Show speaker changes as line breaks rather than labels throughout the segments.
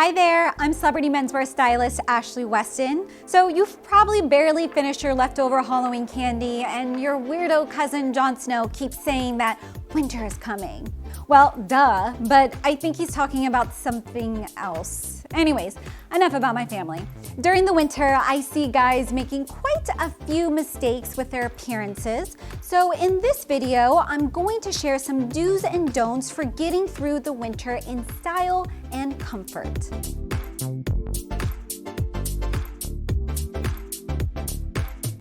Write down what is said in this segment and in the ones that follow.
Hi there, I'm celebrity menswear stylist Ashley Weston. So you've probably barely finished your leftover Halloween candy and your weirdo cousin Jon Snow keeps saying that winter is coming. Well, duh, but I think he's talking about something else. Anyways, enough about my family. During the winter, I see guys making quite a few mistakes with their appearances. So in this video, I'm going to share some do's and don'ts for getting through the winter in style and comfort.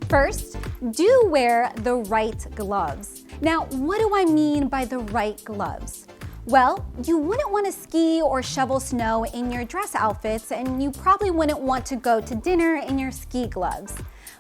First, do wear the right gloves. Now, what do I mean by the right gloves? Well, you wouldn't want to ski or shovel snow in your dress outfits, and you probably wouldn't want to go to dinner in your ski gloves.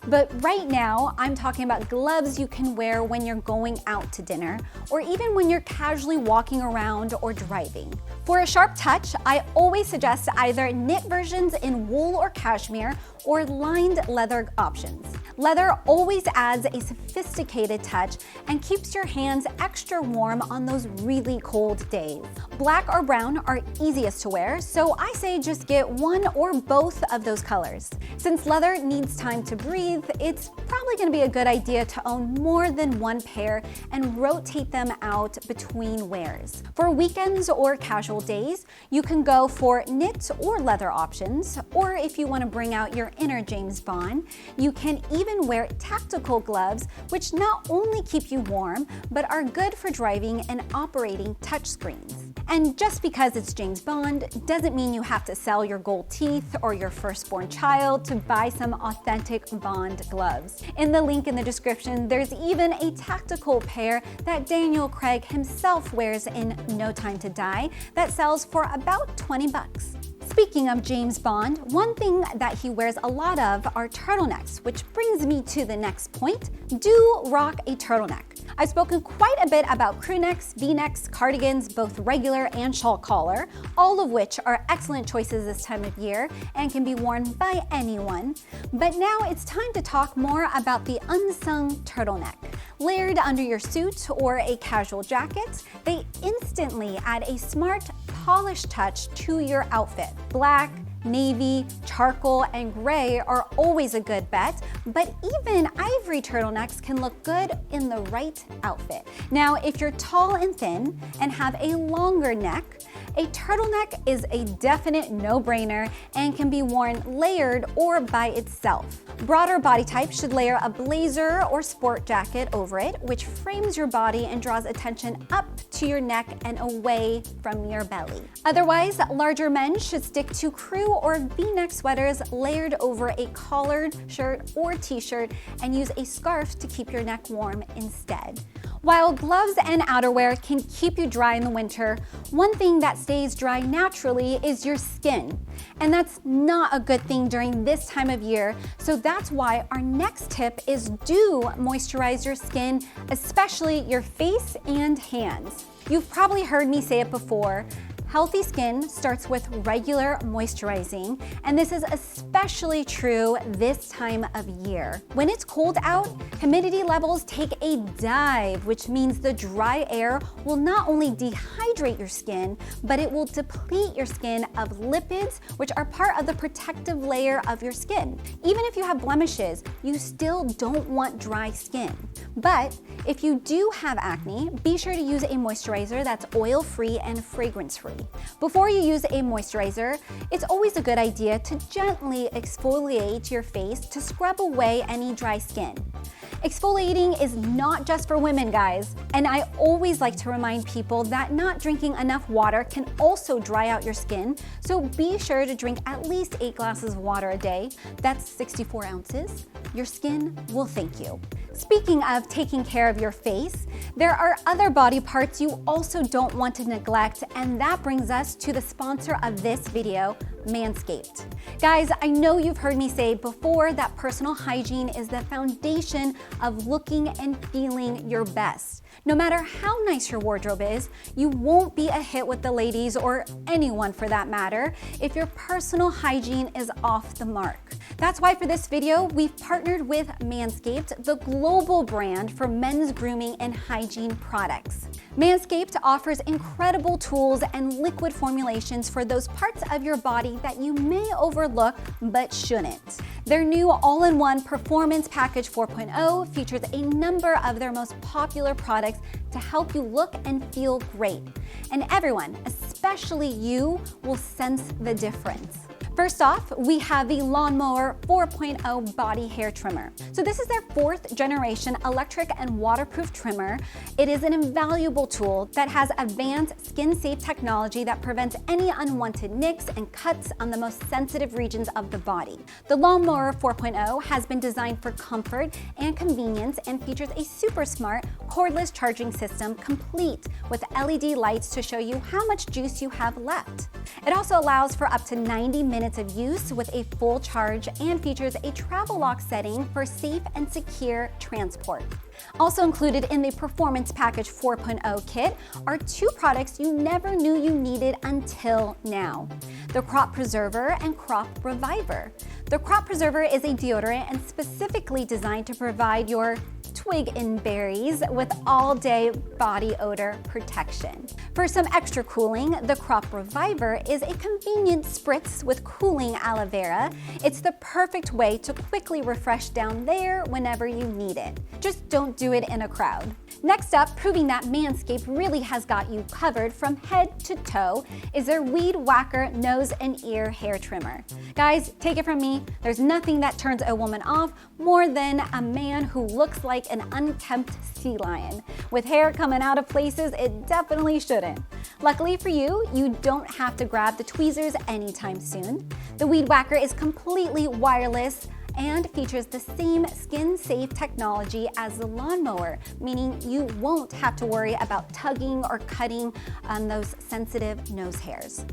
But right now, I'm talking about gloves you can wear when you're going out to dinner, or even when you're casually walking around or driving. For a sharp touch, I always suggest either knit versions in wool or cashmere, or lined leather options. Leather always adds a sophisticated touch and keeps your hands extra warm on those really cold days. Black or brown are easiest to wear, so I say just get one or both of those colors. Since leather needs time to breathe, it's probably going to be a good idea to own more than one pair and rotate them out between wears. For weekends or casual days, you can go for knit or leather options, or if you want to bring out your inner James Bond, you can even wear tactical gloves, which not only keep you warm, but are good for driving and operating touchscreens. And just because it's James Bond doesn't mean you have to sell your gold teeth or your firstborn child to buy some authentic Bond gloves. In the link in the description, there's even a tactical pair that Daniel Craig himself wears in No Time to Die that sells for about 20 bucks. Speaking of James Bond, one thing that he wears a lot of are turtlenecks, which brings me to the next point. Do rock a turtleneck. I've spoken quite a bit about crew necks, V-necks, cardigans, both regular and shawl collar, all of which are excellent choices this time of year and can be worn by anyone. But now it's time to talk more about the unsung turtleneck. Layered under your suit or a casual jacket, they instantly add a smart, polished touch to your outfit. Black, navy, charcoal, and gray are always a good bet, but even ivory turtlenecks can look good in the right outfit. Now, if you're tall and thin and have a longer neck, a turtleneck is a definite no-brainer and can be worn layered or by itself. Broader body types should layer a blazer or sport jacket over it, which frames your body and draws attention up to your neck and away from your belly. Otherwise, larger men should stick to crew or V-neck sweaters layered over a collared shirt or t-shirt and use a scarf to keep your neck warm instead. While gloves and outerwear can keep you dry in the winter, one thing that stays dry naturally is your skin. And that's not a good thing during this time of year, so that's why our next tip is do moisturize your skin, especially your face and hands. You've probably heard me say it before. Healthy skin starts with regular moisturizing, and this is especially true this time of year. When it's cold out, humidity levels take a dive, which means the dry air will not only dehydrate your skin, but it will deplete your skin of lipids, which are part of the protective layer of your skin. Even if you have blemishes, you still don't want dry skin. But if you do have acne, be sure to use a moisturizer that's oil-free and fragrance-free. Before you use a moisturizer, it's always a good idea to gently exfoliate your face to scrub away any dry skin. Exfoliating is not just for women, guys, and I always like to remind people that not drinking enough water can also dry out your skin, so be sure to drink at least 8 glasses of water a day. That's 64 ounces. Your skin will thank you. Speaking of taking care of your face, there are other body parts you also don't want to neglect, and that brings us to the sponsor of this video, Manscaped. Guys, I know you've heard me say before that personal hygiene is the foundation of looking and feeling your best. No matter how nice your wardrobe is, you won't be a hit with the ladies, or anyone for that matter, if your personal hygiene is off the mark. That's why for this video, we've partnered with Manscaped, the global brand for men's grooming and hygiene products. Manscaped offers incredible tools and liquid formulations for those parts of your body body that you may overlook but shouldn't. Their new all-in-one Performance Package 4.0 features a number of their most popular products to help you look and feel great. And everyone, especially you, will sense the difference. First off, we have the Lawnmower 4.0 Body Hair Trimmer. So this is their 4th generation electric and waterproof trimmer. It is an invaluable tool that has advanced skin-safe technology that prevents any unwanted nicks and cuts on the most sensitive regions of the body. The Lawnmower 4.0 has been designed for comfort and convenience and features a super smart cordless charging system complete with LED lights to show you how much juice you have left. It also allows for up to 90 minutes of use with a full charge and features a travel lock setting for safe and secure transport. Also included in the Performance Package 4.0 kit are 2 products you never knew you needed until now: the Crop Preserver and Crop Reviver. The Crop Preserver is a deodorant and specifically designed to provide your twig and berries with all-day body odor protection. For some extra cooling, the Crop Reviver is a convenient spritz with cooling aloe vera. It's the perfect way to quickly refresh down there whenever you need it. Just don't do it in a crowd. Next up, proving that Manscaped really has got you covered from head to toe, is their Weed Whacker Nose and Ear Hair Trimmer. Guys, take it from me, there's nothing that turns a woman off more than a man who looks like an unkempt sea lion. With hair coming out of places it definitely shouldn't. Luckily for you, you don't have to grab the tweezers anytime soon. The Weed Whacker is completely wireless and features the same skin-safe technology as the lawnmower, meaning you won't have to worry about tugging or cutting on those sensitive nose hairs.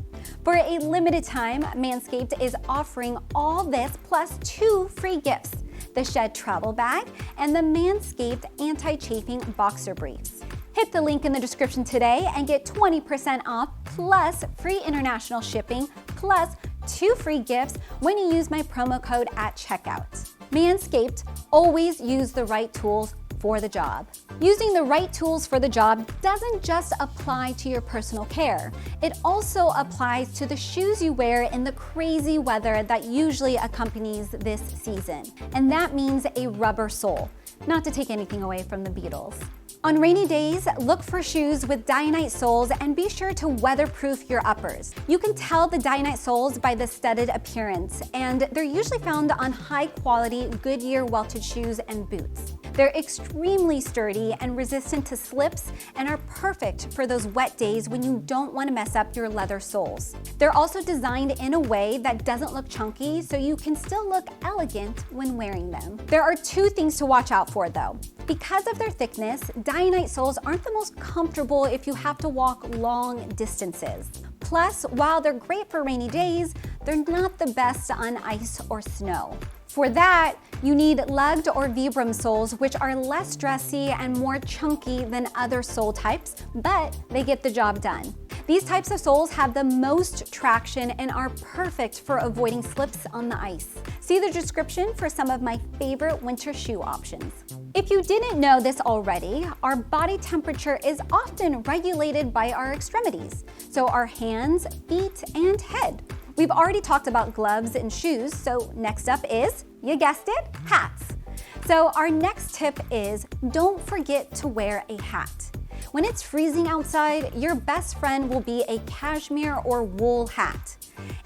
For a limited time, Manscaped is offering all this plus 2 free gifts: the Shed Travel Bag and the Manscaped Anti-Chafing Boxer Briefs. Hit the link in the description today and get 20% off plus free international shipping plus 2 free gifts when you use my promo code at checkout. Manscaped, always use the right tools for the job. Using the right tools for the job doesn't just apply to your personal care. It also applies to the shoes you wear in the crazy weather that usually accompanies this season. And that means a rubber sole, not to take anything away from the Beatles. On rainy days, look for shoes with Dianite soles and be sure to weatherproof your uppers. You can tell the Dianite soles by the studded appearance, and they're usually found on high-quality Goodyear welted shoes and boots. They're extremely sturdy and resistant to slips and are perfect for those wet days when you don't want to mess up your leather soles. They're also designed in a way that doesn't look chunky, so you can still look elegant when wearing them. There are 2 things to watch out for though. Because of their thickness, Dianite soles aren't the most comfortable if you have to walk long distances. Plus, while they're great for rainy days, they're not the best on ice or snow. For that, you need lugged or Vibram soles, which are less dressy and more chunky than other sole types, but they get the job done. These types of soles have the most traction and are perfect for avoiding slips on the ice. See the description for some of my favorite winter shoe options. If you didn't know this already, our body temperature is often regulated by our extremities, so our hands, feet, and head. We've already talked about gloves and shoes, so next up is, you guessed it, hats. So our next tip is don't forget to wear a hat. When it's freezing outside, your best friend will be a cashmere or wool hat.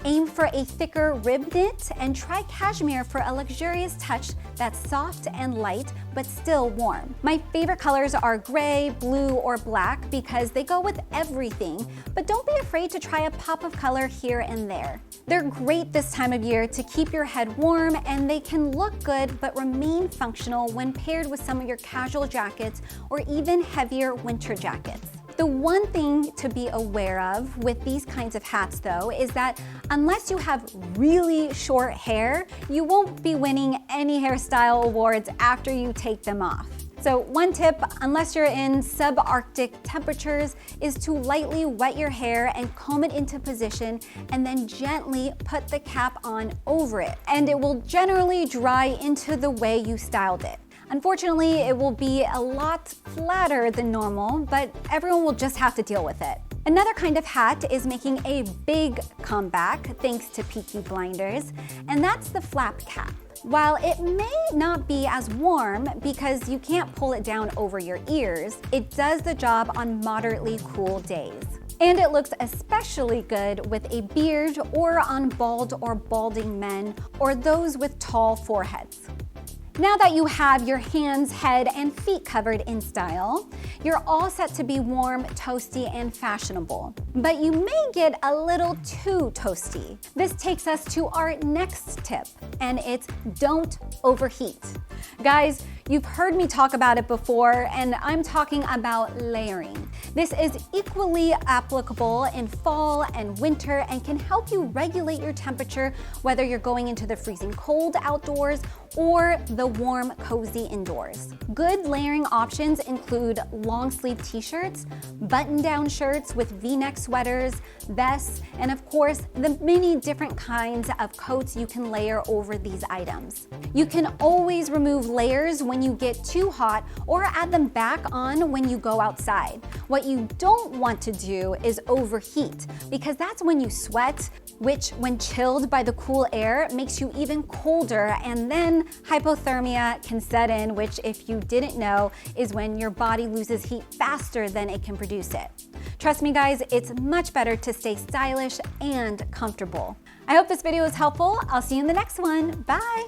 Aim for a thicker rib knit and try cashmere for a luxurious touch that's soft and light but still warm. My favorite colors are gray, blue, or black because they go with everything, but don't be afraid to try a pop of color here and there. They're great this time of year to keep your head warm, and they can look good but remain functional when paired with some of your casual jackets or even heavier winter jackets. The one thing to be aware of with these kinds of hats though is that unless you have really short hair, you won't be winning any hairstyle awards after you take them off. So one tip, unless you're in subarctic temperatures, is to lightly wet your hair and comb it into position and then gently put the cap on over it. And it will generally dry into the way you styled it. Unfortunately, it will be a lot flatter than normal, but everyone will just have to deal with it. Another kind of hat is making a big comeback thanks to Peaky Blinders, and that's the flap cap. While it may not be as warm because you can't pull it down over your ears, it does the job on moderately cool days. And it looks especially good with a beard or on bald or balding men or those with tall foreheads. Now that you have your hands, head, and feet covered in style, you're all set to be warm, toasty, and fashionable. But you may get a little too toasty. This takes us to our next tip, and it's don't overheat. Guys, you've heard me talk about it before, and I'm talking about layering. This is equally applicable in fall and winter and can help you regulate your temperature whether you're going into the freezing cold outdoors or the warm, cozy indoors. Good layering options include long sleeve t-shirts, button-down shirts with V-neck sweaters, vests, and of course, the many different kinds of coats you can layer over these items. You can always remove layers when you get too hot or add them back on when you go outside. What you don't want to do is overheat, because that's when you sweat, which when chilled by the cool air makes you even colder, and then hypothermia can set in, which if you didn't know is when your body loses heat faster than it can produce it. Trust me guys, it's much better to stay stylish and comfortable. I hope this video was helpful. I'll see you in the next one. Bye.